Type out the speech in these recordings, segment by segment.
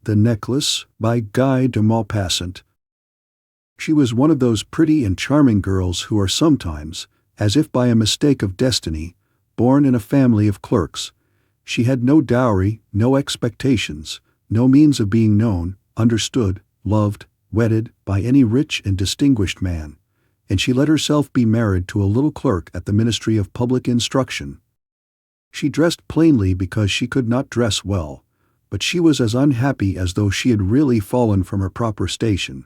The Necklace by Guy de Maupassant. She was one of those pretty and charming girls who are sometimes, as if by a mistake of destiny, born in a family of clerks. She had no dowry, no expectations, no means of being known, understood, loved, wedded by any rich and distinguished man, and she let herself be married to a little clerk at the Ministry of Public Instruction. She dressed plainly because she could not dress well, but she was as unhappy as though she had really fallen from her proper station,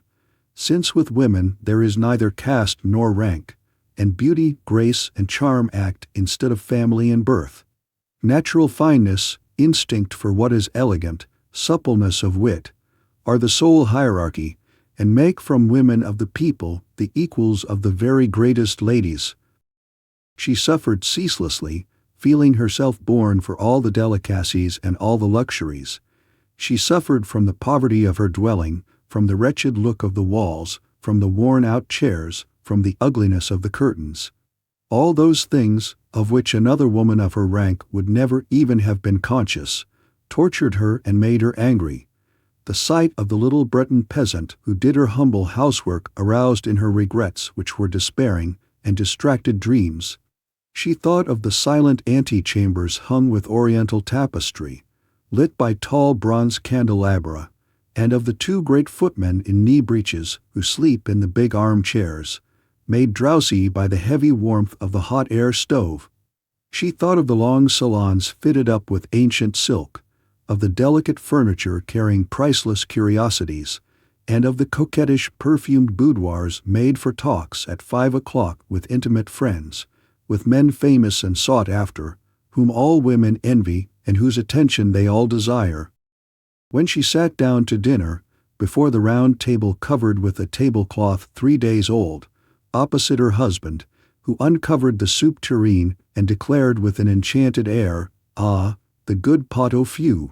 since with women there is neither caste nor rank, and beauty, grace, and charm act instead of family and birth. Natural fineness, instinct for what is elegant, suppleness of wit, are the sole hierarchy, and make from women of the people the equals of the very greatest ladies. She suffered ceaselessly, feeling herself born for all the delicacies and all the luxuries. She suffered from the poverty of her dwelling, from the wretched look of the walls, from the worn-out chairs, from the ugliness of the curtains. All those things, of which another woman of her rank would never even have been conscious, tortured her and made her angry. The sight of the little Breton peasant who did her humble housework aroused in her regrets which were despairing and distracted dreams. She thought of the silent antechambers hung with oriental tapestry, lit by tall bronze candelabra, and of the two great footmen in knee breeches who sleep in the big armchairs, made drowsy by the heavy warmth of the hot air stove. She thought of the long salons fitted up with ancient silk, of the delicate furniture carrying priceless curiosities, and of the coquettish perfumed boudoirs made for talks at 5 o'clock with intimate friends, with men famous and sought after, whom all women envy and whose attention they all desire. When she sat down to dinner, before the round table covered with a tablecloth 3 days old, opposite her husband, who uncovered the soup tureen and declared with an enchanted air, "Ah, the good pot au feu!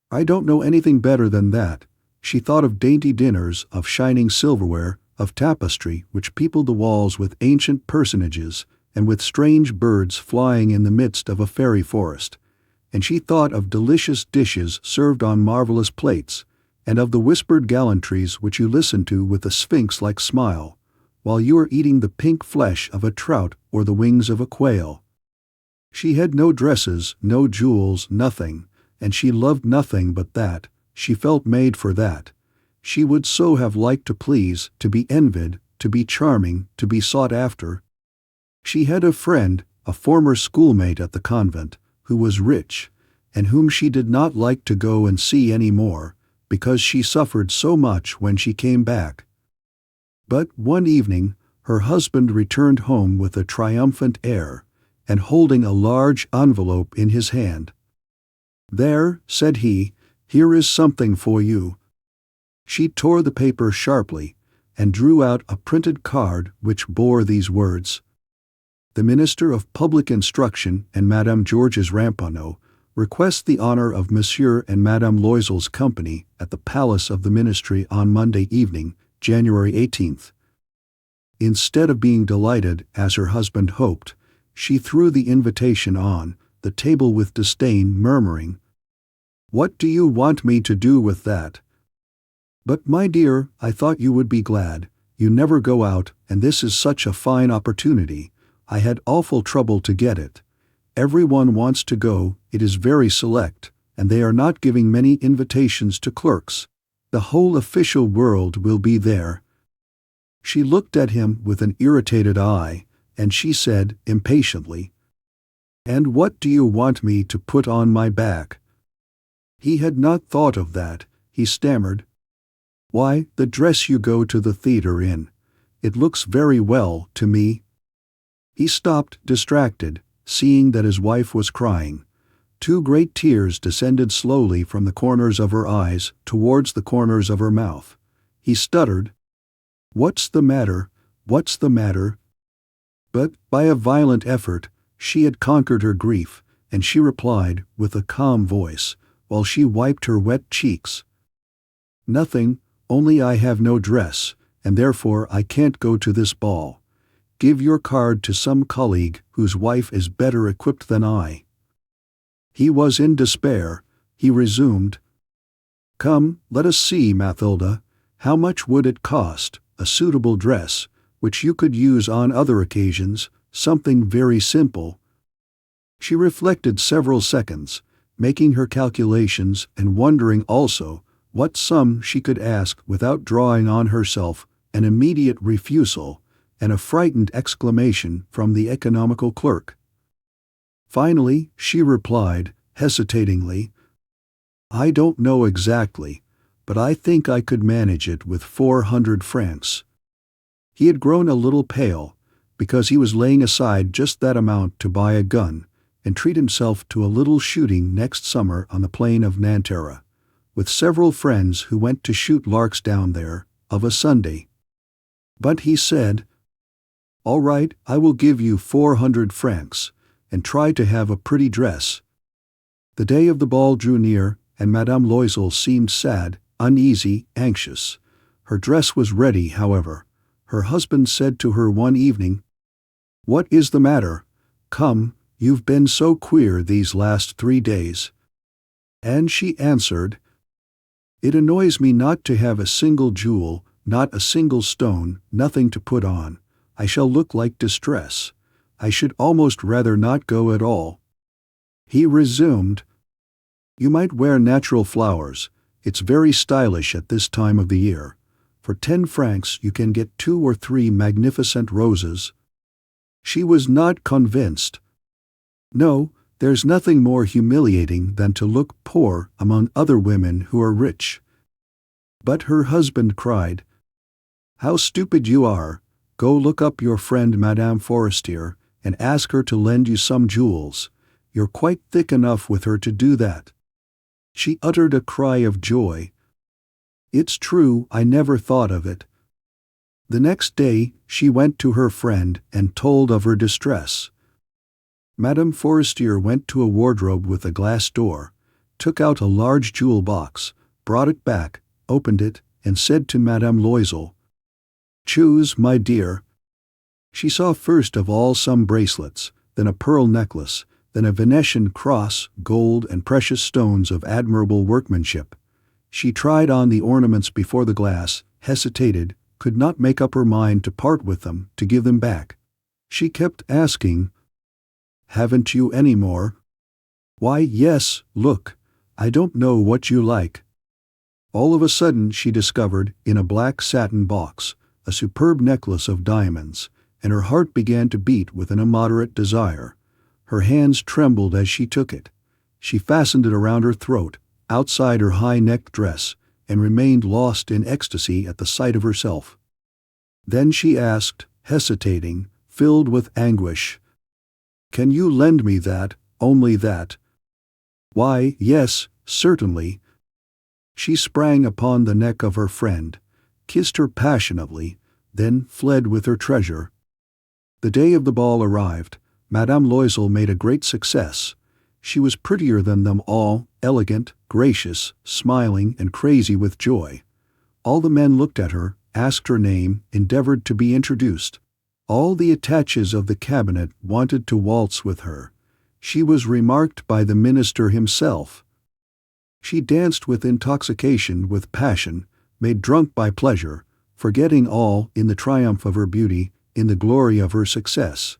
I don't know anything better than that," she thought of dainty dinners, of shining silverware, of tapestry which peopled the walls with ancient personages, and with strange birds flying in the midst of a fairy forest, and she thought of delicious dishes served on marvelous plates, and of the whispered gallantries which you listen to with a sphinx-like smile, while you are eating the pink flesh of a trout or the wings of a quail. She had no dresses, no jewels, nothing, and she loved nothing but that. She felt made for that. She would so have liked to please, to be envied, to be charming, to be sought after. She had a friend, a former schoolmate at the convent, who was rich, and whom she did not like to go and see any more, because she suffered so much when she came back. But one evening her husband returned home with a triumphant air, and holding a large envelope in his hand. "There," said he, "here is something for you." She tore the paper sharply, and drew out a printed card which bore these words: "The Minister of Public Instruction and Madame Georges Ramponneau request the honor of Monsieur and Madame Loisel's company at the Palace of the Ministry on Monday evening, January 18th. Instead of being delighted, as her husband hoped, she threw the invitation on the table with disdain, murmuring, "What do you want me to do with that?" "But, my dear, I thought you would be glad. You never go out, and this is such a fine opportunity. I had awful trouble to get it. Everyone wants to go, it is very select, and they are not giving many invitations to clerks. The whole official world will be there." She looked at him with an irritated eye, and she said impatiently, "And what do you want me to put on my back?" He had not thought of that. He stammered, "Why, the dress you go to the theatre in. It looks very well to me." He stopped, distracted, seeing that his wife was crying. 2 great tears descended slowly from the corners of her eyes towards the corners of her mouth. He stuttered, "What's the matter? What's the matter?" But by a violent effort she had conquered her grief, and she replied with a calm voice, while she wiped her wet cheeks, "Nothing, only I have no dress, and therefore I can't go to this ball. Give your card to some colleague whose wife is better equipped than I." He was in despair. He resumed, Come, let us see, Mathilde. How much would it cost, a suitable dress, which you could use on other occasions, something very simple?" She reflected several seconds, making her calculations and wondering also what sum she could ask without drawing on herself an immediate refusal and a frightened exclamation from the economical clerk. Finally, she replied, hesitatingly, "I don't know exactly, but I think I could manage it with 400 francs. He had grown a little pale, because he was laying aside just that amount to buy a gun and treat himself to a little shooting next summer on the plain of Nanterre, with several friends who went to shoot larks down there, of a Sunday. But he said, "All right, I will give you 400 francs, and try to have a pretty dress." The day of the ball drew near, and Madame Loisel seemed sad, uneasy, anxious. Her dress was ready, however. Her husband said to her one evening, "What is the matter? Come, you've been so queer these last 3 days." And she answered, "It annoys me not to have a single jewel, not a single stone, nothing to put on. I shall look like distress. I should almost rather not go at all." He resumed, "You might wear natural flowers. It's very stylish at this time of the year. For 10 francs you can get 2 or 3 magnificent roses." She was not convinced. No, there's nothing more humiliating than to look poor among other women who are rich. But her husband cried, "How stupid you are! Go look up your friend Madame Forestier and ask her to lend you some jewels. You're quite thick enough with her to do that." She uttered a cry of joy. "It's true, I never thought of it." The next day she went to her friend and told of her distress. Madame Forestier went to a wardrobe with a glass door, took out a large jewel box, brought it back, opened it, and said to Madame Loisel, "Choose, my dear." She saw first of all some bracelets, then a pearl necklace, then a Venetian cross, gold and precious stones of admirable workmanship. She tried on the ornaments before the glass, hesitated, could not make up her mind to part with them, to give them back. She kept asking, "Haven't you any more?" "Why, yes, look. I don't know what you like." All of a sudden she discovered, in a black satin box, a superb necklace of diamonds, and her heart began to beat with an immoderate desire. Her hands trembled as she took it. She fastened it around her throat, outside her high-necked dress, and remained lost in ecstasy at the sight of herself. Then she asked, hesitating, filled with anguish, "Can you lend me that, only that?" "Why, yes, certainly." She sprang upon the neck of her friend, kissed her passionately, then fled with her treasure. The day of the ball arrived. Madame Loisel made a great success. She was prettier than them all, elegant, gracious, smiling, and crazy with joy. All the men looked at her, asked her name, endeavored to be introduced. All the attaches of the cabinet wanted to waltz with her. She was remarked by the minister himself. She danced with intoxication, with passion, made drunk by pleasure, forgetting all in the triumph of her beauty, in the glory of her success,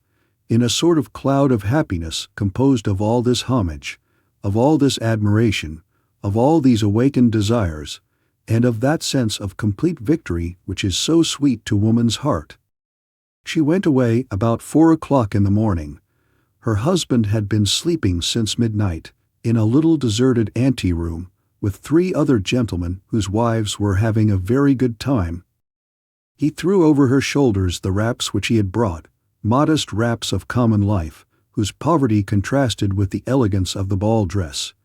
in a sort of cloud of happiness composed of all this homage, of all this admiration, of all these awakened desires, and of that sense of complete victory which is so sweet to woman's heart. She went away about 4 o'clock in the morning. Her husband had been sleeping since midnight, in a little deserted ante-room, with 3 other gentlemen whose wives were having a very good time. He threw over her shoulders the wraps which he had brought, modest wraps of common life, whose poverty contrasted with the elegance of the ball dress.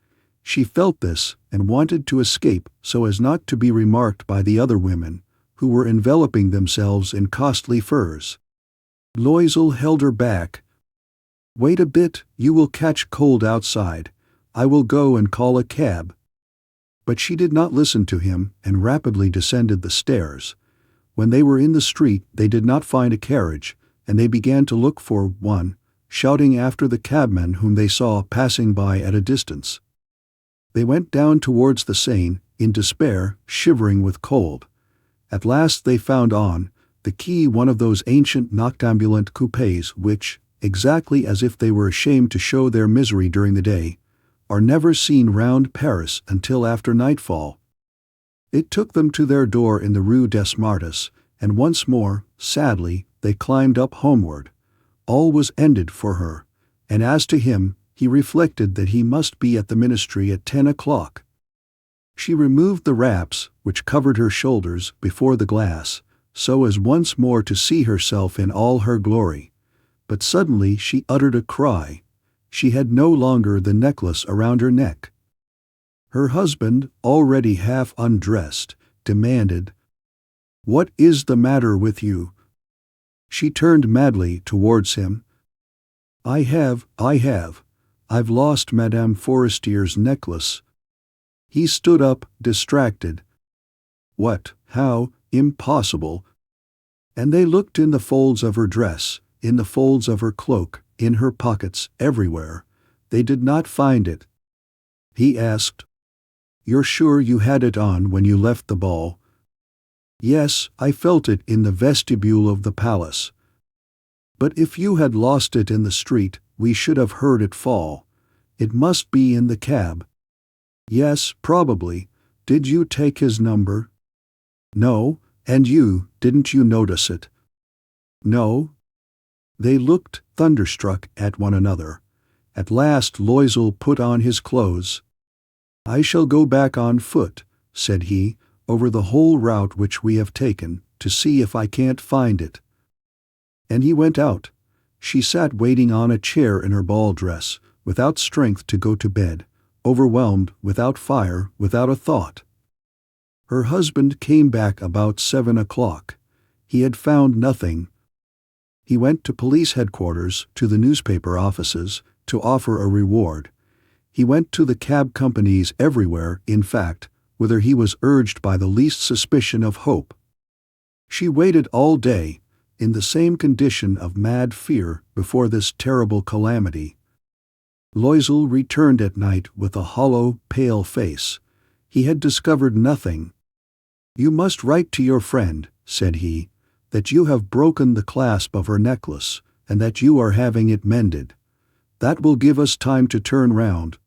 She felt this and wanted to escape so as not to be remarked by the other women, who were enveloping themselves in costly furs. Loisel held her back. "Wait a bit, you will catch cold outside. I will go and call a cab." But she did not listen to him and rapidly descended the stairs. When they were in the street they did not find a carriage, and they began to look for one, shouting after the cabman whom they saw passing by at a distance. They went down towards the Seine in despair, shivering with cold. At last they found on the quay one of those ancient noctambulant coupés which, exactly as if they were ashamed to show their misery during the day, are never seen round Paris until after nightfall. It took them to their door in the Rue des Martyrs, and once more, sadly, they climbed up homeward. All was ended for her, and as to him, he reflected that he must be at the ministry at 10 o'clock. She removed the wraps, which covered her shoulders, before the glass, so as once more to see herself in all her glory. But suddenly she uttered a cry. She had no longer the necklace around her neck. Her husband, already half undressed, demanded, "What is the matter with you?" She turned madly towards him. I've lost Madame Forestier's necklace." He stood up, distracted. "What? How? Impossible." And they looked in the folds of her dress, in the folds of her cloak, in her pockets, everywhere. They did not find it. He asked, "You're sure you had it on when you left the ball?" "Yes, I felt it in the vestibule of the palace." "But if you had lost it in the street, we should have heard it fall. It must be in the cab." "Yes, probably. Did you take his number?" "No. And you, didn't you notice it?" "No." They looked, thunderstruck, at one another. At last Loisel put on his clothes. "I shall go back on foot," said he, "over the whole route which we have taken, to see if I can't find it." And he went out. She sat waiting on a chair in her ball dress, without strength to go to bed, overwhelmed, without fire, without a thought. Her husband came back about 7 o'clock. He had found nothing. He went to police headquarters, to the newspaper offices, to offer a reward. He went to the cab companies everywhere, in fact, whither he was urged by the least suspicion of hope. She waited all day, in the same condition of mad fear before this terrible calamity. Loisel returned at night with a hollow, pale face. He had discovered nothing. "You must write to your friend," said he, "that you have broken the clasp of her necklace, and that you are having it mended. That will give us time to turn round."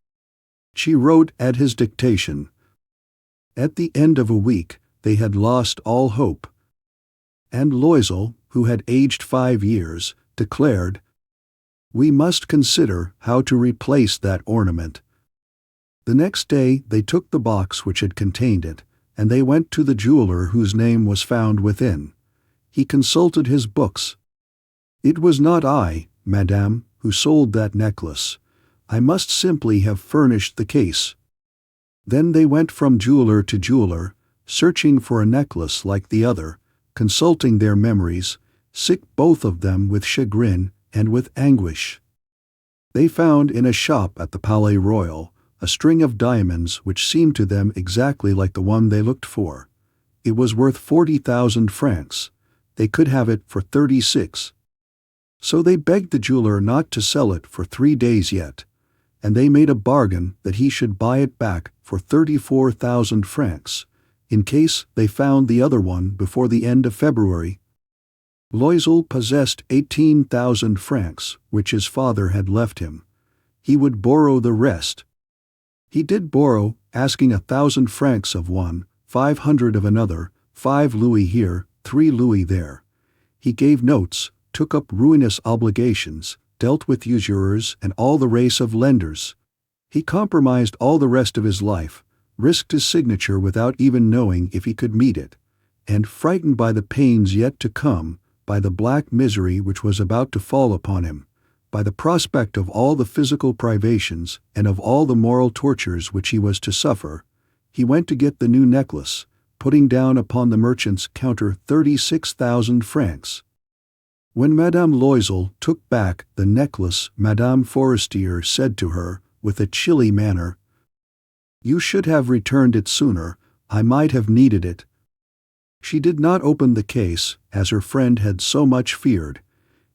She wrote at his dictation. At the end of a week, they had lost all hope. And Loisel, who had aged 5 years, declared, "We must consider how to replace that ornament." The next day they took the box which had contained it, and they went to the jeweler whose name was found within. He consulted his books. "It was not I, madame, who sold that necklace. I must simply have furnished the case." Then they went from jeweler to jeweler, searching for a necklace like the other, consulting their memories, sick both of them with chagrin and with anguish. They found in a shop at the Palais Royal a string of diamonds which seemed to them exactly like the one they looked for. It was worth 40,000 francs. They could have it for 36. So they begged the jeweler not to sell it for 3 days yet, and they made a bargain that he should buy it back for 34,000 francs, in case they found the other one before the end of February. Loisel possessed 18,000 francs, which his father had left him. He would borrow the rest. He did borrow, asking 1,000 francs of one, 500 of another, 5 louis here, 3 louis there. He gave notes, took up ruinous obligations, dealt with usurers and all the race of lenders. He compromised all the rest of his life, risked his signature without even knowing if he could meet it, and, frightened by the pains yet to come, by the black misery which was about to fall upon him, by the prospect of all the physical privations and of all the moral tortures which he was to suffer, he went to get the new necklace, putting down upon the merchant's counter 36,000 francs. When Madame Loisel took back the necklace, Madame Forestier said to her, with a chilly manner, "You should have returned it sooner. I might have needed it." She did not open the case, as her friend had so much feared.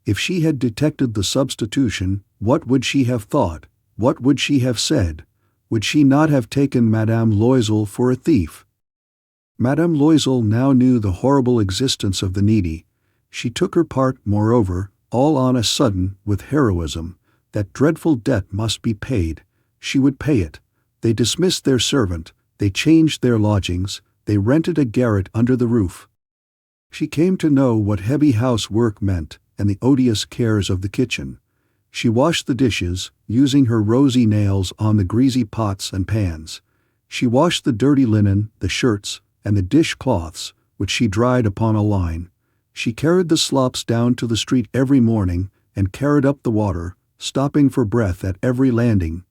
If she had detected the substitution, what would she have thought? What would she have said? Would she not have taken Madame Loisel for a thief? Madame Loisel now knew the horrible existence of the needy. She took her part, moreover, all on a sudden, with heroism. That dreadful debt must be paid. She would pay it. They dismissed their servant, they changed their lodgings, they rented a garret under the roof. She came to know what heavy housework meant and the odious cares of the kitchen. She washed the dishes, using her rosy nails on the greasy pots and pans. She washed the dirty linen, the shirts, and the dish-cloths, which she dried upon a line. She carried the slops down to the street every morning and carried up the water, stopping for breath at every landing.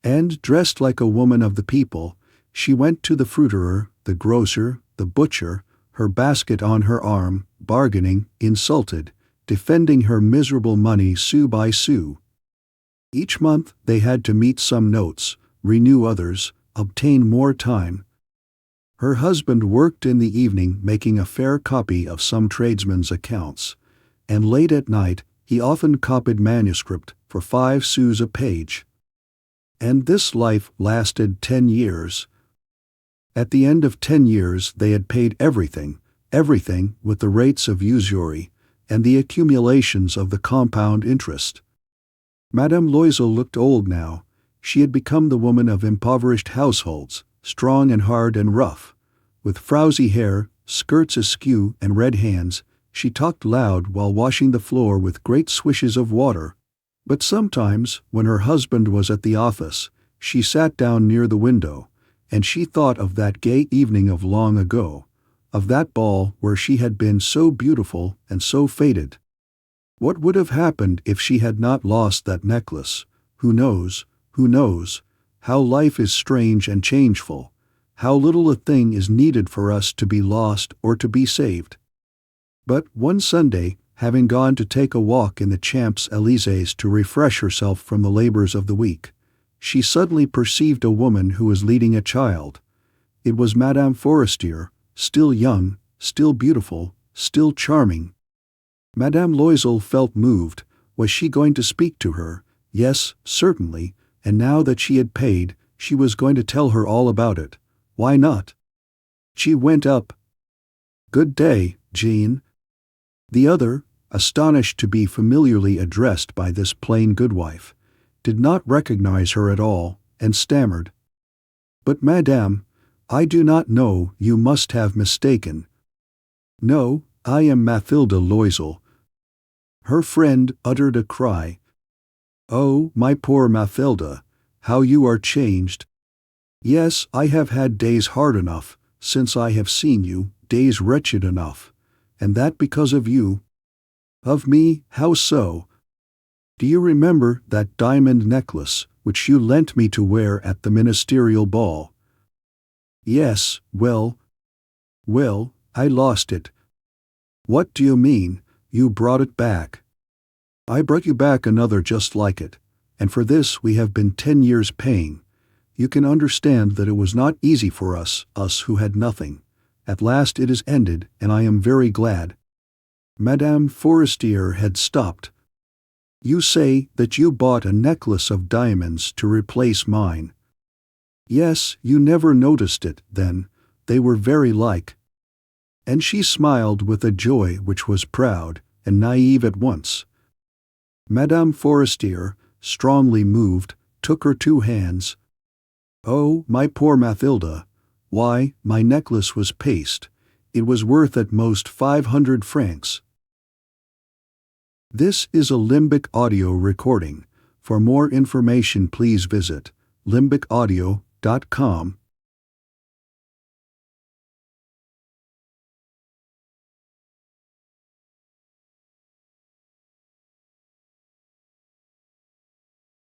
And, dressed like a woman of the people, she went to the fruiterer, the grocer, the butcher, her basket on her arm, bargaining, insulted, defending her miserable money sou by sou. Each month they had to meet some notes, renew others, obtain more time. Her husband worked in the evening making a fair copy of some tradesman's accounts, and late at night he often copied manuscript for 5 sous a page. And this life lasted 10 years. At the end of 10 years they had paid everything with the rates of usury and the accumulations of the compound interest. Madame Loisel looked old now. She had become the woman of impoverished households, strong and hard and rough. With frowsy hair, skirts askew, and red hands, she talked loud while washing the floor with great swishes of water. But sometimes, when her husband was at the office, she sat down near the window, and she thought of that gay evening of long ago, of that ball where she had been so beautiful and so faded. What would have happened if she had not lost that necklace? Who knows? Who knows? How life is strange and changeful. How little a thing is needed for us to be lost or to be saved. But one Sunday, having gone to take a walk in the Champs-Élysées to refresh herself from the labors of the week, she suddenly perceived a woman who was leading a child. It was Madame Forestier, still young, still beautiful, still charming. Madame Loisel felt moved. Was she going to speak to her? Yes, certainly, and now that she had paid, she was going to tell her all about it. Why not? She went up. "Good day, Jean." The other, astonished to be familiarly addressed by this plain goodwife, did not recognize her at all, and stammered, "But madame, I do not know, you must have mistaken." "No, I am Mathilde Loisel." Her friend uttered a cry. "Oh, my poor Mathilde, how you are changed." "Yes, I have had days hard enough, since I have seen you, days wretched enough, and that because of you." "Of me, how so?" "Do you remember that diamond necklace which you lent me to wear at the ministerial ball?" "Yes, well, I lost it." "What do you mean? You brought it back?" "I brought you back another just like it, and for this we have been 10 years paying. You can understand that it was not easy for us who had nothing. At last it is ended, and I am very glad." Madame Forestier had stopped. "You say that you bought a necklace of diamonds to replace mine." "Yes, you never noticed it, then. They were very like." And she smiled with a joy which was proud and naive at once. Madame Forestier, strongly moved, took her 2 hands. "Oh, my poor Mathilde, why, my necklace was paste. It was worth at most 500 francs. This is a Limbic audio recording. For more information please visit limbicaudio.com.